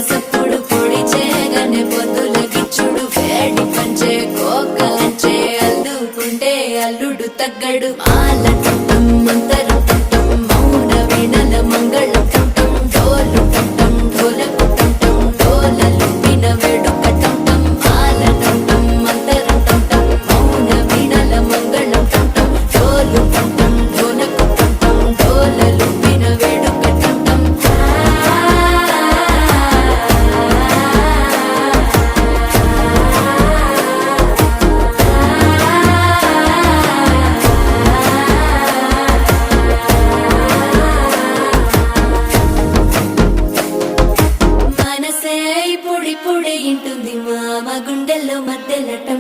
సప్పుడు పొడి చేయగానే పొద్దుల గిచ్చుడు వేడి పంచే కోకలంచే అల్లుకుంటే అల్లుడు తగ్గడు మాల టం మంతర టం మౌన వీణల మంగళ టం డోలు టం ఢోలకు టం డోలలు విన వేడుక టం మాల టం మంతర టం మౌన వీణల మంగళ టం డోలు టం ఢోలకు టం డోలలు విన వేడుక టం మనసే పొడి పొడి ఇంటుంది మామ గుండెల్లో మధ్యలటం